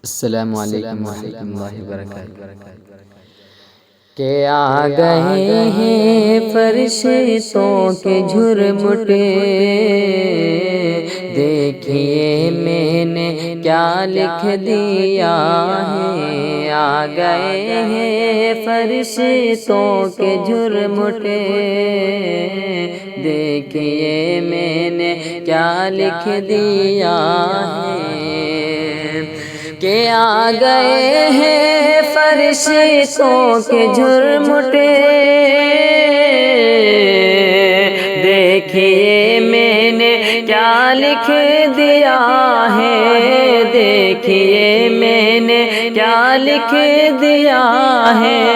السلام علیکم ورحمۃ اللہ وبرکاتہ۔ کہ آ گئے ہیں فرشتوں کے جھرمٹے، دیکھیے میں نے کیا لکھ دیا ہے۔ آ گئے ہیں فرشتوں کے جھرمٹے، دیکھیے میں نے کیا لکھ دیا ہے۔ کہ آ گئے ہیں فرشتوں کے جھرمٹے، دیکھیے میں نے کیا لکھ دیا ہے۔ دیکھیے میں نے کیا لکھ دیا ہے۔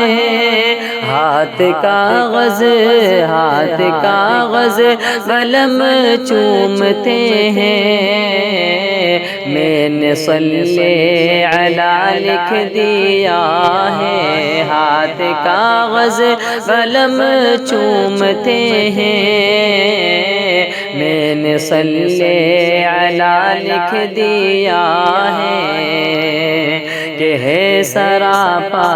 ہاتھ کاغذ قلم چومتے ہیں، میں نے صلی علی لکھ دیا ہے۔ ہاتھ کاغذ قلم چومتے ہیں، میں نے صلی علی لکھ دیا ہے۔ کہ ہے سراپا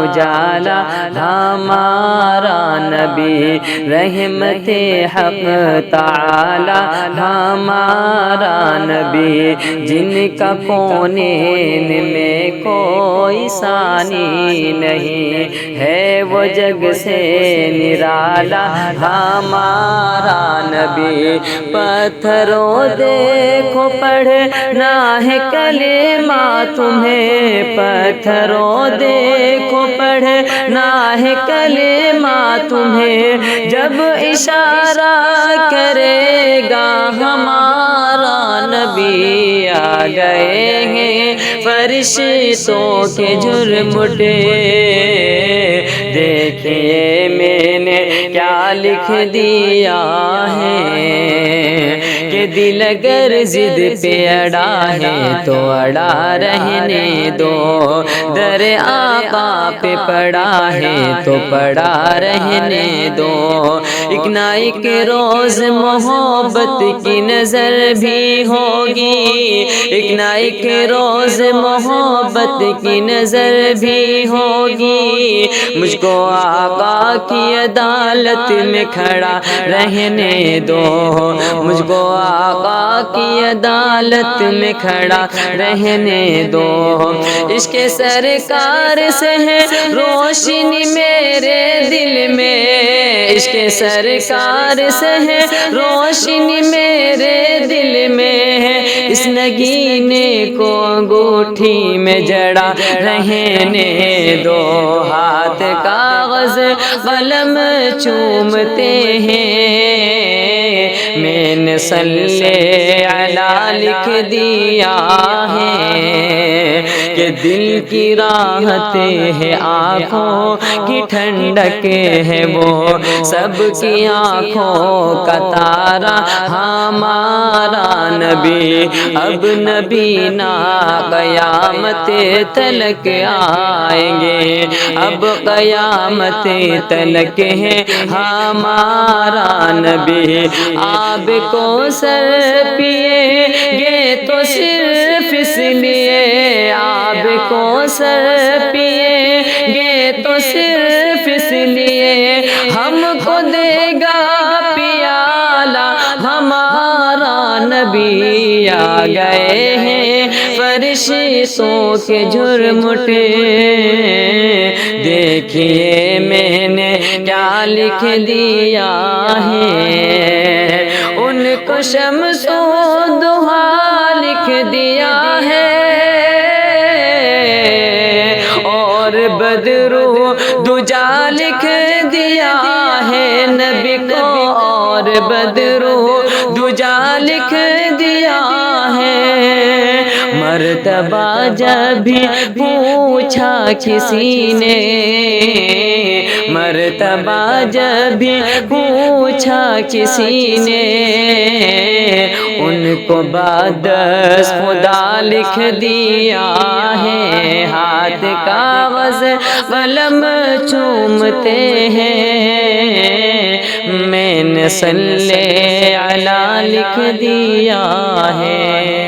اجالا ہمارا نبی، رحمت حق تعالی ہمارا نبی، جن کا کونین میں کوئی ثانی نہیں ہے، وہ جگ سے نرالا ہمارا نبی۔ پتھروں دیکھو پڑھنا ہے کلمہ تمہیں، پتھروں دیکھو پڑھنا ہے کلمہ تمہیں، جب اشارہ کرے گا ہمارا نبی۔ آ گئے ہیں فرشتوں کے جھرمٹے، دیکھیے میں نے کیا لکھ دیا ہے۔ کہ دل اگر ضد پہ اڑا ہے تو اڑا رہنے دو، در آقا پہ پڑا ہے تو پڑا رہنے دو۔ ایک نہ ایک روز محبت کی نظر بھی ہوگی، ایک نہ ایک روز محبت کی نظر بھی ہوگی۔ مجھ کو آقا کی عدالت میں کھڑا رہنے دو، مجھ کو آقا کی عدالت میں کھڑا رہنے دو۔ عشق سرکار سے ہے روشنی میرے دل میں، عشق سرکار سے ہے روشنی میرے دل میں، اس نگینے کو انگوٹھی میں جڑا رہنے دو۔ ہاتھ کاغذ قلم چومتے ہیں، میں نے صلی علی لکھ دیا ہے۔ کہ دل کی راحت ہے آنکھوں کی ٹھنڈک ہے وہ، سب کی آنکھوں کا تارا ہمارا نبی۔ اب نبی نا قیامت تلک آئیں گے، اب قیامت تلک ہے ہمارا نبی۔ آب کو سر پیے گے تو صرف اس لیے، آب کو سر پیے گے تو صرف اس لیے، ہم کو دے گا پیالہ ہمارا نبی۔ آ گئے ہیں فرشتوں کے جھرمٹے، دیکھیے میں نے کیا لکھ دیا ہے۔ ان کو شمس و ضحیٰ لکھ دیا ہے، اور بدر و دجا لکھ دیا ہے نبی کو، اور بدر و دجا لکھ دیا ہے۔ مرتبہ جب بھی پوچھا کسی نے، مرتبہ جب بھی پوچھا کسی نے، ان کو بادس خدا لکھ دیا ہے۔ ہاتھ کاغذ قلم چومتے ہیں، میں نے صلی علی لکھ دیا ہے۔